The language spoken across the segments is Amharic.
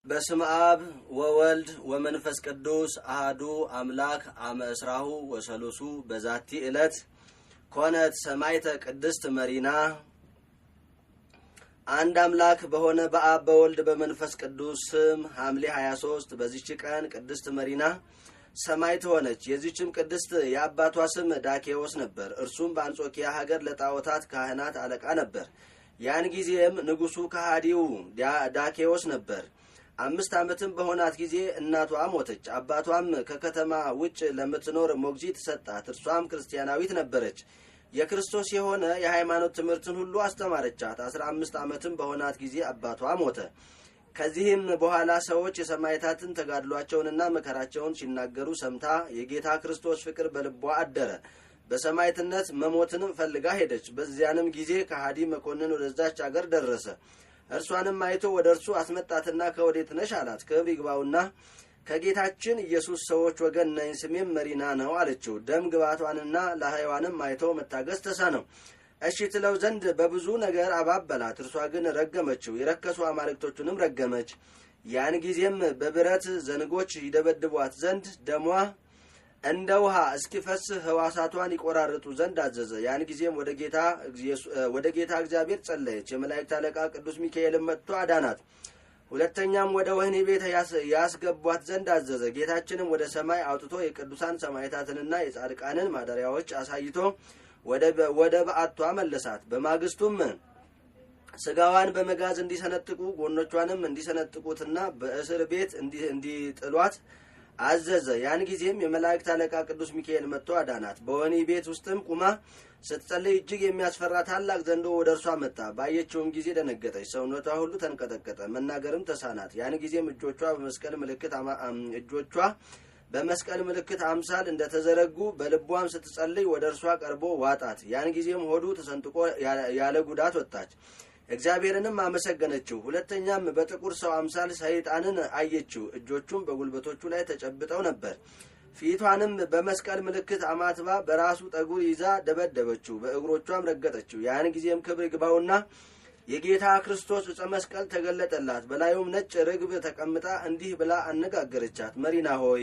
በስመ አብ ወወልድ ወመንፈስ ቅዱስ አሐዱ አምላክ አመ እስራሁ ወሰሉሱ በዛቲ ዕለት ኮነት ሰማዕተ ቅድስት መሪና። አንድ አምላክ በሆነ በአብ በወልድ በመንፈስ ቅዱስ ስም ሐምሌ 23 በዚህች ቀን ቅድስት መሪና ሰማዕት ሆነች። የዚህችም ቅድስት የአባቷ ስም ዳኬዎስ ነበር። እርሱም በአንጾኪያ ሀገር ለጣዖታት ካህናት አለቃ ነበር። ያን ጊዜም ንጉሡ ከሃዲው ዳኬዎስ ነበር። 5 ዓመትም በሆናት ጊዜ እናቷ ሞተች። አባቷም ከከተማ ውጭ ለምትኖር ሞግዚት ሰጣት። እርሷም ክርስቲያናዊት ነበረች። የክርስቶስ የሆነ የሃይማኖት ትምህርትን ሁሉ አስተማረቻት። 15 ዓመትም በሆናት ጊዜ አባቷ ሞተ። ከዚህም በኋላ ሰዎች የሰማዕታትን ተጋድሏቸውንና መከራቸውን ሲናገሩ ሰምታ የጌታ ክርስቶስ ፍቅር በልቧ አደረ። በሰማዕትነት መሞትንም ፈልጋ ሄደች። በዚያንም ጊዜ ከሃዲ መኮንን ወደዛች አገር ደረሰ። እርሷንም አይቶ ወደ እርሱ አስመጣትና ከወዴት ነሽ አላት። ክብር ይግባውና ከጌታችን ኢየሱስ ሰዎች ወገን ነኝ፣ ስሜም መሪና ነው አለችው። ደም ግባቷንና ላህዋንም አይቶ መታገስ ተሳነው። እሺ ትለው ዘንድ በብዙ ነገር አባበላት። እርሷ ግን ረገመችው፣ የረከሱ አማልክቶቹንም ረገመች። ያን ጊዜም በብረት ዘንጎች ይደበድቧት ዘንድ ደሟ እንደ ውሃ እስኪፈስ ሕዋሳቷን ይቆራርጡ ዘንድ አዘዘ። ያን ጊዜም ወደ ጌታ እግዚአብሔር ጸለየች። የመላእክት አለቃ ቅዱስ ሚካኤልም መጥቶ አዳናት። ሁለተኛም ወደ ወህኒ ቤት ያስገቧት ዘንድ አዘዘ። ጌታችንም ወደ ሰማይ አውጥቶ የቅዱሳን ሰማዕታትንና የጻድቃንን ማደሪያዎች አሳይቶ ወደ በዓቷ መለሳት። በማግስቱም ስጋዋን በመጋዝ እንዲሰነጥቁ ጎኖቿንም እንዲሰነጥቁትና በእስር ቤት እንዲጥሏት አዘዘ። ያን ጊዜም የመላእክት አለቃ ቅዱስ ሚካኤል መጥቶ አዳናት። በወህኒ ቤት ውስጥም ቁማ ስትጸልይ እጅግ የሚያስፈራ ታላቅ ዘንዶ ወደ እርሷ መጣ። ባየችውም ጊዜ ደነገጠች፣ ሰውነቷ ሁሉ ተንቀጠቀጠ፣ መናገርም ተሳናት። ያን ጊዜም እጆቿ በመስቀል ምልክት አምሳል እንደተዘረጉ በልቧም ስትጸልይ ወደ እርሷ ቀርቦ ዋጣት። ያን ጊዜም ሆዱ ተሰንጥቆ ያለ ጉዳት ወጣች። እግዚአብሔርንም አመሰገነችው። ሁለተኛም በጥቁር ሰው አምሳል ሰይጣንን አየችው። እጆቹም በጉልበቶቹ ላይ ተጨብጠው ነበር። ፊቷንም በመስቀል ምልክት አማትባ በራሱ ጠጉር ይዛ ደበደበችው፣ በእግሮቿም ረገጠችው። ያን ጊዜም ክብር ይግባውና የጌታ ክርስቶስ ዕፀ መስቀል ተገለጠላት። በላዩም ነጭ ርግብ ተቀምጣ እንዲህ ብላ አነጋገረቻት። መሪና ሆይ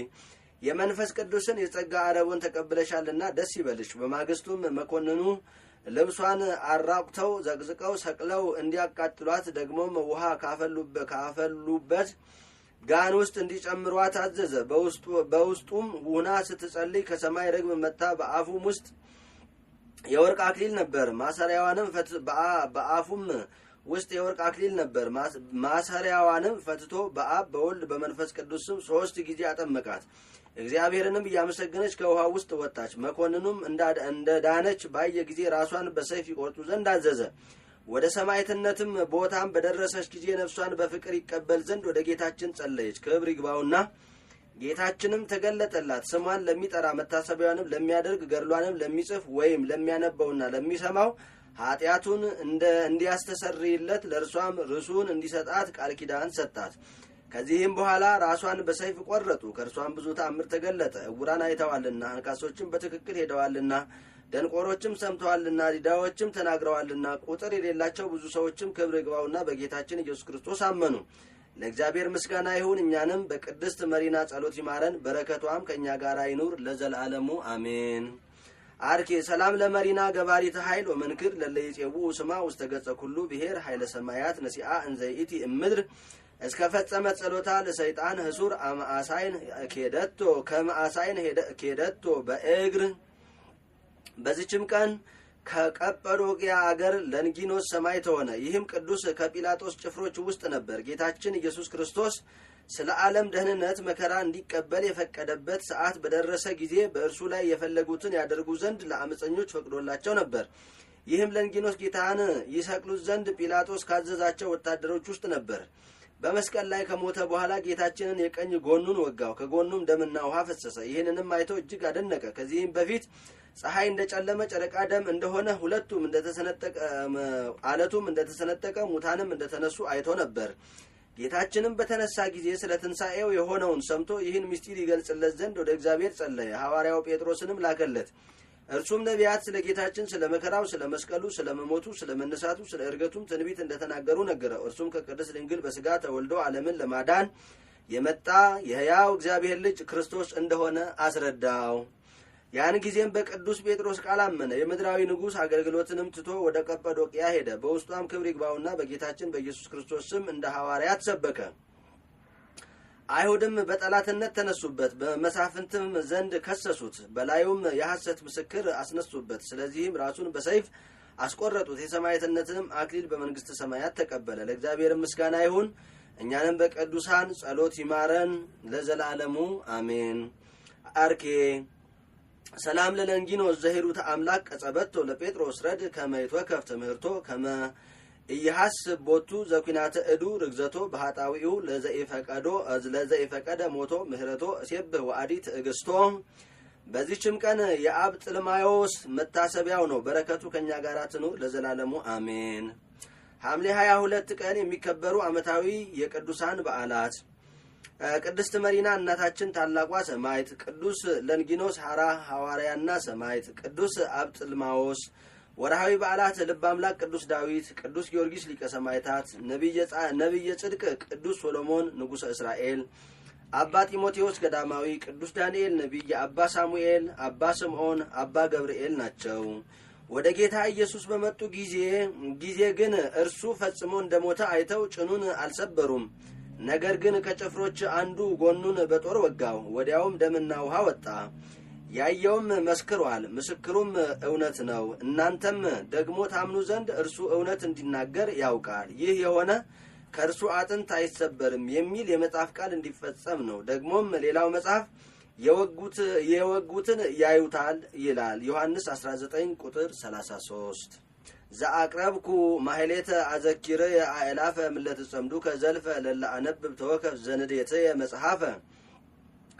የመንፈስ ቅዱስን የጸጋ አረቡን ተቀብለሻልና ደስ ይበልሽ። በማግስቱም መኮንኑ ልብሷን አራቁተው ዘቅዝቀው ሰቅለው እንዲያቃጥሏት ደግሞም ውሃ ካፈሉበት ጋን ውስጥ እንዲጨምሯት አዘዘ። በውስጡም ውና ስትጸልይ ከሰማይ ርግብ መጣ። በአፉም ውስጥ የወርቅ አክሊል ነበር። ማሰሪያዋንም በአፉም ውስጥ የወርቅ አክሊል ነበር። ማሰሪያዋንም ፈትቶ በአብ በወልድ በመንፈስ ቅዱስ ስም 3 ጊዜ አጠመቃት። እግዚአብሔርንም እያመሰገነች ከውሃ ውስጥ ወጣች። መኮንኑም እንደዳነች ባየ ጊዜ ራሷን በሰይፍ ይቆርጡ ዘንድ አዘዘ። ወደ ሰማዕትነትም ቦታም በደረሰች ጊዜ ነፍሷን በፍቅር ይቀበል ዘንድ ወደ ጌታችን ጸለየች። ክብር ይግባውና ጌታችንም ተገለጠላት። ስሟን ለሚጠራ መታሰቢያዋንም ለሚያደርግ ገድሏንም ለሚጽፍ ወይም ለሚያነበውና ለሚሰማው ኃጢአቱን እንዲያስተሰርይለት ለእርሷም ርሱን እንዲሰጣት ቃል ኪዳን ሰጣት። ከዚህም በኋላ ራሷን በሰይፍ ቆረጡ። ከእርሷም ብዙ ተአምር ተገለጠ። ዕውራን አይተዋልና፣ አንካሶችም በትክክል ሄደዋልና፣ ደንቆሮችም ሰምተዋልና፣ ዲዳዎችም ተናግረዋልና፣ ቁጥር የሌላቸው ብዙ ሰዎችም ክብር ይግባውና በጌታችን ኢየሱስ ክርስቶስ አመኑ። ለእግዚአብሔር ምስጋና ይሁን። እኛንም በቅድስት መሪና ጸሎት ይማረን፣ በረከቷም ከእኛ ጋር ይኑር ለዘላለሙ አሜን። አርኬ ሰላም ለመሪና ገባሪተ ኃይል ወመንክር ለለይጼው ስማ ውስተ ገጸ ኩሉ ብሔር ኃይለ ሰማያት ነሲአ እንዘይቲ እምድር እስከ ፈጸመ ጸሎታ ለሰይጣን ህሱር አማሳይን ኬደቶ በእግር። በዚችም ቀን ከቀጰዶቅያ አገር ለንጊኖስ ሰማዕት ሆነ። ይህም ቅዱስ ከጲላጦስ ጭፍሮች ውስጥ ነበር። ጌታችን ኢየሱስ ክርስቶስ ስለ ዓለም ደህንነት መከራ እንዲቀበል የፈቀደበት ሰዓት በደረሰ ጊዜ በእርሱ ላይ የፈለጉትን ያደርጉ ዘንድ ለአመፀኞች ፈቅዶላቸው ነበር። ይህም ለንጊኖስ ጌታን ይሰቅሉት ዘንድ ጲላጦስ ካዘዛቸው ወታደሮች ውስጥ ነበር። በመስቀል ላይ ከሞተ በኋላ ጌታችንን የቀኝ ጎኑን ወጋው፣ ከጎኑም ደምና ውሃ ፈሰሰ። ይህንንም አይቶ እጅግ አደነቀ። ከዚህም በፊት ፀሐይ እንደጨለመ ጨረቃ ደም እንደሆነ አለቱም እንደተሰነጠቀ ሙታንም እንደተነሱ አይቶ ነበር። ጌታችንም በተነሳ ጊዜ ስለ ትንሣኤው የሆነውን ሰምቶ ይህን ምስጢር ይገልጽለት ዘንድ ወደ እግዚአብሔር ጸለየ። ሐዋርያው ጴጥሮስንም ላከለት። እርሱም ነቢያት ስለ ጌታችን ስለ መከራው ስለ መስቀሉ ስለ መሞቱ ስለ መነሳቱ ስለ ዕርገቱም ትንቢት እንደተናገሩ ነገረው። እርሱም ከቅድስት ድንግል በሥጋ ተወልዶ ዓለምን ለማዳን የመጣ የሕያው እግዚአብሔር ልጅ ክርስቶስ እንደሆነ አስረዳው። ያን ጊዜም በቅዱስ ጴጥሮስ ቃል አመነ። የምድራዊ ንጉሥ አገልግሎትንም ትቶ ወደ ቀጰዶቅያ ሄደ። በውስጧም ክብር ይግባውና በጌታችን በኢየሱስ ክርስቶስ ስም እንደ ሐዋርያት ሰበከ። አይሁድም በጠላትነት ተነሱበት፣ በመሳፍንትም ዘንድ ከሰሱት፣ በላዩም የሐሰት ምስክር አስነሱበት። ስለዚህም ራሱን በሰይፍ አስቆረጡት። የሰማዕትነትንም አክሊል በመንግሥተ ሰማያት ተቀበለ። ለእግዚአብሔር ምስጋና ይሁን፣ እኛንም በቅዱሳን ጸሎት ይማረን ለዘላለሙ አሜን። አርኬ ሰላም ለለንጊኖስ ዘሂሩተ አምላክ ቀጸበቶ ለጴጥሮስ ረድ ከመ ይትወከፍ ትምህርቶ ከመ ኢያሐስብ ቦቱ ዘኩናተ እዱ ርግዘቶ በኃጣዊኡ ለዘኢፈቀደ ሞቶ ምህረቶ እሴብህ ወአዲ ትዕግስቶ። በዚህችም ቀን የአብ ጥልማዮስ መታሰቢያው ነው። በረከቱ ከእኛ ጋር ትኑር ለዘላለሙ አሜን። ሐምሌ 22 ቀን የሚከበሩ ዓመታዊ የቅዱሳን በዓላት ቅድስት መሪና እናታችን ታላቋ ሰማዕት፣ ቅዱስ ለንጊኖስ ሐራ ሐዋርያና ሰማዕት፣ ቅዱስ አብጥልማዎስ። ወርሃዊ በዓላት ልበ አምላክ ቅዱስ ዳዊት፣ ቅዱስ ጊዮርጊስ ሊቀ ሰማዕታት፣ ነቢየ ጽድቅ ቅዱስ ሶሎሞን ንጉሠ እስራኤል፣ አባ ጢሞቴዎስ ገዳማዊ፣ ቅዱስ ዳንኤል ነቢይ፣ አባ ሳሙኤል፣ አባ ስምዖን፣ አባ ገብርኤል ናቸው። ወደ ጌታ ኢየሱስ በመጡ ጊዜ ግን እርሱ ፈጽሞ እንደሞተ አይተው ጭኑን አልሰበሩም። ነገር ግን ከጭፍሮች አንዱ ጎኑን በጦር ወጋው። ወዲያውም ደምና ውሃ ወጣ። ያየውም መስክሯል፣ ምስክሩም እውነት ነው። እናንተም ደግሞ ታምኑ ዘንድ እርሱ እውነት እንዲናገር ያውቃል። ይህ የሆነ ከእርሱ አጥንት አይሰበርም የሚል የመጽሐፍ ቃል እንዲፈጸም ነው። ደግሞም ሌላው መጽሐፍ የወጉትን ያዩታል ይላል። ዮሐንስ 19 ቁጥር 33። ዘአቅረብኩ ማህሌተ አዘኪረ አእላፈ ምለት ጸምዱ ከዘልፈ ለላ አነብብ ተወከፍ ዘንዴተ መጽሐፈ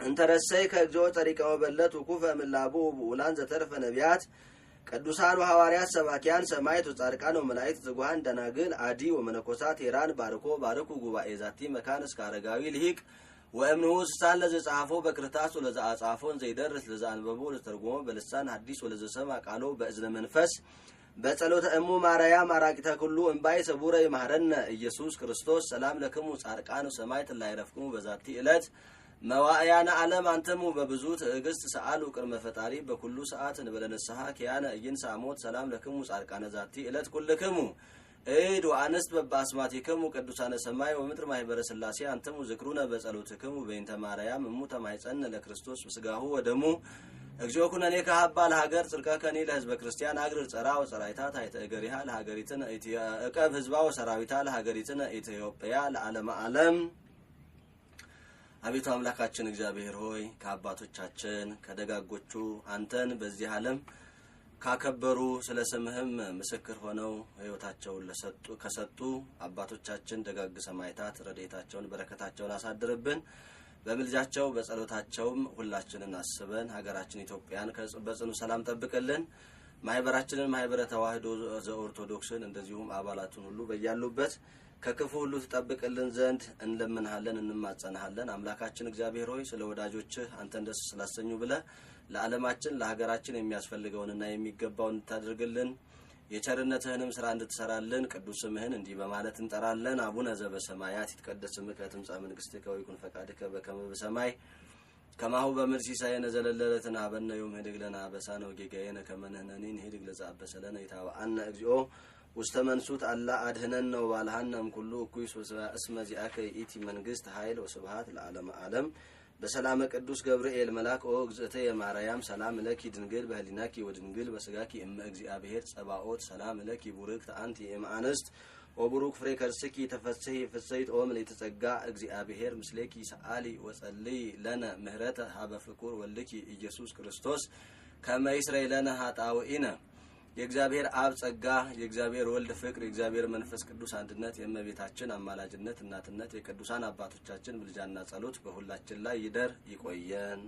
እንተረሰይ ከእግዚኦ ጠሪቀ ወበለት ወኩፈ ምላቡ ብኡላን ዘተርፈ ነቢያት ቅዱሳን ወሐዋርያት ሰባኪያን ሰማዕት ወጻድቃን ወመላእክት ዝጉሃን ደናግል አዲ ወመነኮሳት ሄራን ባርኩ ጉባኤ ዛቲ መካን እስከ አረጋዊ ልሂቅ ወእምንዑስ ሳለ ዘጻፎ በክርታስ ወለዘአጻፎን ዘይደርስ ለዘአንበቦ ለተርጎሞ በልሳን ሐዲስ ወለዘሰማ ቃሎ በእዝነ መንፈስ በጸሎተ እሙ ማርያም አራቂተ ኩሉ እምባይ ሰቡረ ይማረነ ኢየሱስ ክርስቶስ። ሰላም ለክሙ ጻድቃን ሰማዕት ላይረፍቁሙ በዛቲ ዕለት መዋእያነ ዓለም አንተሙ በብዙ ትዕግስት ሰአሉ ቅድመ ፈጣሪ በኩሉ ሰዓት እንበለነስሐ ኪያነ እይን ሳሞት። ሰላም ለክሙ ጻድቃነ ዛቲ ዕለት ኩልክሙ እድ ወአንስት በባስማቲክሙ ቅዱሳነ ሰማይ ወምድር ማህበረ ሥላሴ አንተሙ ዝክሩነ በጸሎትክሙ በእንተ ማርያም እሙ ተማይጸነ ለክርስቶስ ምስጋሁ ወደሙ እግዚኦ ኩነኔ ከሀባ ለሀገር ጽርቀ ከኔ ለህዝበ ክርስቲያን አግር ጸራ ወጸራይታ ታይተ እገሪሃ ለሀገሪትን እቀብ ህዝባ ወሰራዊታ ለሀገሪትን ኢትዮጵያ ለዓለመ ዓለም። አቤቱ አምላካችን እግዚአብሔር ሆይ ከአባቶቻችን ከደጋጎቹ አንተን በዚህ ዓለም ካከበሩ ስለ ስምህም ምስክር ሆነው ሕይወታቸውን ከሰጡ አባቶቻችን ደጋግ ሰማዕታት ረድኤታቸውን በረከታቸውን አሳድርብን። በምልጃቸው በጸሎታቸውም ሁላችንን አስበን ሀገራችን ኢትዮጵያን በጽኑ ሰላም ጠብቅልን። ማህበራችንን ማህበረ ተዋህዶ ዘኦርቶዶክስን እንደዚሁም አባላቱን ሁሉ በያሉበት ከክፉ ሁሉ ተጠብቅልን ዘንድ እንለምንሃለን እንማጸናሃለን። አምላካችን እግዚአብሔር ሆይ ስለ ወዳጆችህ አንተን ደስ ስላሰኙ ብለህ ለዓለማችን ለሀገራችን የሚያስፈልገውንና የሚገባውን እንድታደርግልን የቸርነትህንም ስራ እንድትሰራልን ቅዱስ ስምህን እንዲህ በማለት እንጠራለን። አቡነ ዘበሰማያት ይትቀደስ ስምከ ትምጻእ መንግሥትከ ወይኩን ፈቃድከ በከመ በሰማይ ከማሁ በምድር ሲሳየነ ዘለለዕለትነ ሀበነ ዮም ኅድግ ለነ አበሳነ ወጌጋየነ ከመ ንሕነኒ ንኅድግ ለዘአበሰ ለነ ኢታብአነ እግዚኦ ውስተ መንሱት አላ አድኅነነ ወባልሐነ እምኩሉ እኩይ እስመ ዚአከ ይእቲ መንግሥት ኃይል ወስብሐት ለዓለመ ዓለም። በሰላመ ቅዱስ ገብርኤል መልአክ ኦ እግዝእትየ ማርያም ሰላም ለኪ ድንግል በህሊናኪ ወድንግል በስጋኪ እመ እግዚአብሔር ጸባኦት ሰላም ለኪ ቡርክት አንቲ እም አንስት ወቡሩክ ፍሬ ከርስኪ ተፈሥሒ ፍሥሕት ኦም ለተጸጋ እግዚአብሔር ምስሌኪ ሰአሊ ወጸልይ ለነ ምህረተ ሀበ ፍቁር ወልኪ ኢየሱስ ክርስቶስ ከመ ይስረይ ለነ ኃጣውኢነ። የእግዚአብሔር አብ ጸጋ፣ የእግዚአብሔር ወልድ ፍቅር፣ የእግዚአብሔር መንፈስ ቅዱስ አንድነት፣ የእመቤታችን አማላጅነት እናትነት፣ የቅዱሳን አባቶቻችን ምልጃና ጸሎት በሁላችን ላይ ይደር ይቆየን።